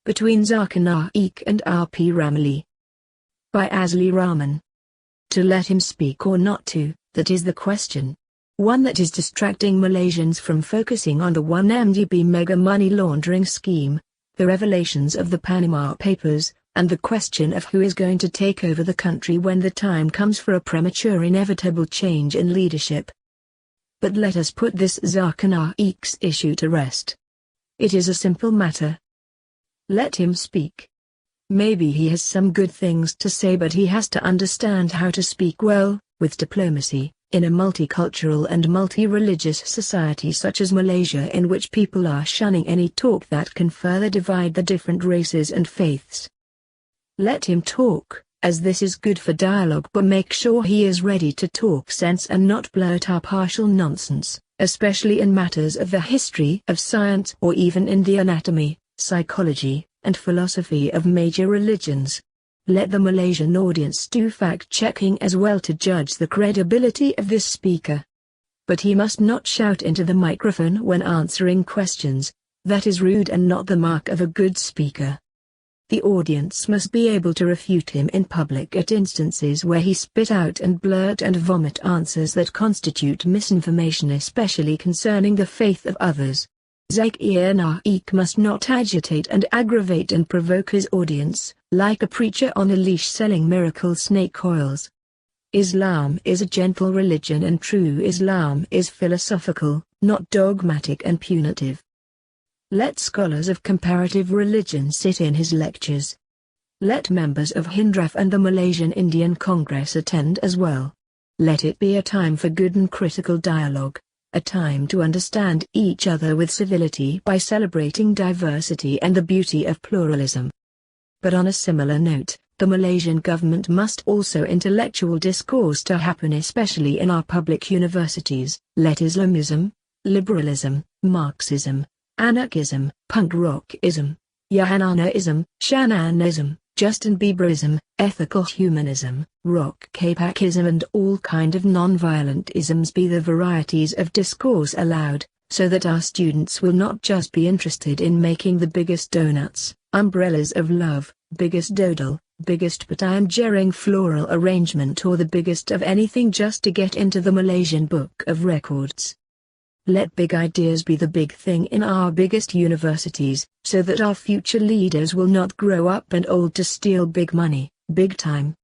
Between Zakir Naik and R.P. Ramlee. By Azly Rahman. To let him speak or not to, that is the question. One that is distracting Malaysians from focusing on the 1MDB mega money laundering scheme, the revelations of the Panama Papers, and the question of who is going to take over the country when the time comes for a premature inevitable change in leadership. But let us put this Zakir Naik's issue to rest. It is a simple matter. Let him speak. Maybe he has some good things to say, but he has to understand how to speak well, with diplomacy, in a multicultural and multi-religious society such as Malaysia, in which people are shunning any talk that can further divide the different races and faiths. Let him talk, as this is good for dialogue, but make sure he is ready to talk sense and not blurt out partial nonsense, especially in matters of the history of science or even in the anatomy, psychology, and philosophy of major religions. Let the Malaysian audience do fact-checking as well to judge the credibility of this speaker. But he must not shout into the microphone when answering questions. That is rude and not the mark of a good speaker. The audience must be able to refute him in public at instances where he spit out and blurt and vomit answers that constitute misinformation, especially concerning the faith of others. Zakir Naik must not agitate and aggravate and provoke his audience, like a preacher on a leash selling miracle snake oils. Islam is a gentle religion, and true Islam is philosophical, not dogmatic and punitive. Let scholars of comparative religion sit in his lectures. Let members of Hindraf and the Malaysian Indian Congress attend as well. Let it be a time for good and critical dialogue. A time to understand each other with civility by celebrating diversity and the beauty of pluralism. But on a similar note, the Malaysian government must also intellectual discourse to happen, especially in our public universities. Let Islamism, liberalism, Marxism, anarchism, punk rockism, Yohananism, Shananism, Justin Bieberism, ethical humanism, rock K-packism and all kind of non-violent isms be the varieties of discourse allowed, so that our students will not just be interested in making the biggest donuts, umbrellas of love, biggest dodel, biggest patayam floral arrangement, or the biggest of anything just to get into the Malaysian Book of Records. Let big ideas be the big thing in our biggest universities, so that our future leaders will not grow up and old to steal big money, big time.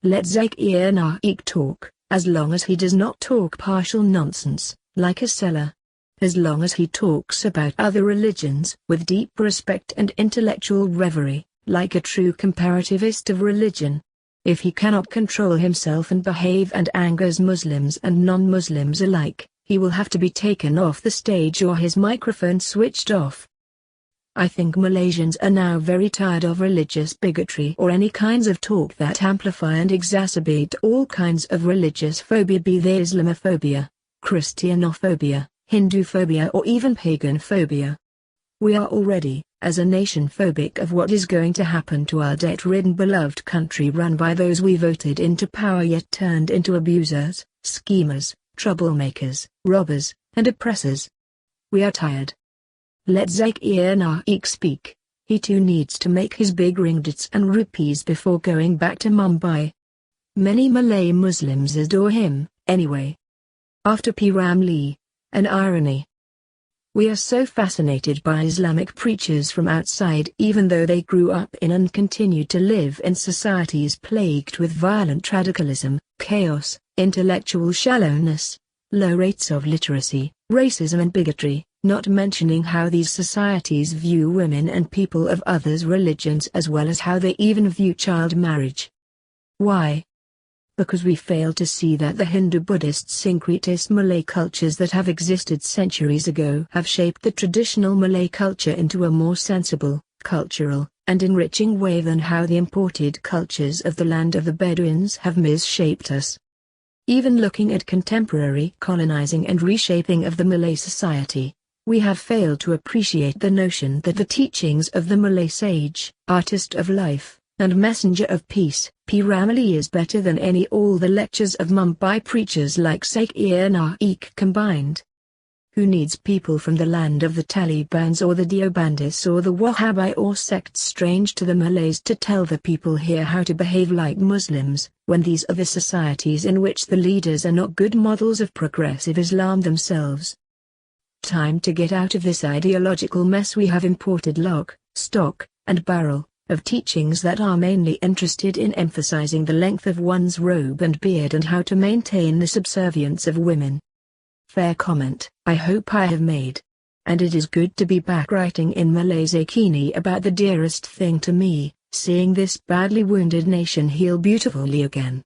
Let Zakir Naik talk, as long as he does not talk partial nonsense, like a seller. As long as he talks about other religions with deep respect and intellectual reverie, like a true comparativist of religion. If he cannot control himself and behave and angers Muslims and non-Muslims alike, he will have to be taken off the stage or his microphone switched off. I think Malaysians are now very tired of religious bigotry or any kinds of talk that amplify and exacerbate all kinds of religious phobia, be they Islamophobia, Christianophobia, Hinduphobia or even pagan phobia. We are already, as a nation, phobic of what is going to happen to our debt-ridden beloved country run by those we voted into power yet turned into abusers, schemers, troublemakers, robbers, and oppressors. We are tired. Let Zakir Naik speak. He too needs to make his big ringgits and rupees before going back to Mumbai. Many Malay Muslims adore him, anyway. After P. Ramlee, an irony. We are so fascinated by Islamic preachers from outside, even though they grew up in and continue to live in societies plagued with violent radicalism, chaos, intellectual shallowness, low rates of literacy, racism and bigotry, not mentioning how these societies view women and people of others' religions, as well as how they even view child marriage. Why? Because we fail to see that the Hindu-Buddhist syncretist Malay cultures that have existed centuries ago have shaped the traditional Malay culture into a more sensible, cultural, and enriching way than how the imported cultures of the land of the Bedouins have misshaped us. Even looking at contemporary colonizing and reshaping of the Malay society, we have failed to appreciate the notion that the teachings of the Malay sage, artist of life, and messenger of peace, P. Ramlee is better than all the lectures of Mumbai preachers like Zakir Naik combined. Who needs people from the land of the Talibans or the Deobandis or the Wahhabi or sects strange to the Malays to tell the people here how to behave like Muslims, when these are the societies in which the leaders are not good models of progressive Islam themselves? Time to get out of this ideological mess. We have imported lock, stock, and barrel of teachings that are mainly interested in emphasizing the length of one's robe and beard and how to maintain the subservience of women. Fair comment, I hope I have made. And it is good to be back writing in Malaysia keenly about the dearest thing to me, seeing this badly wounded nation heal beautifully again.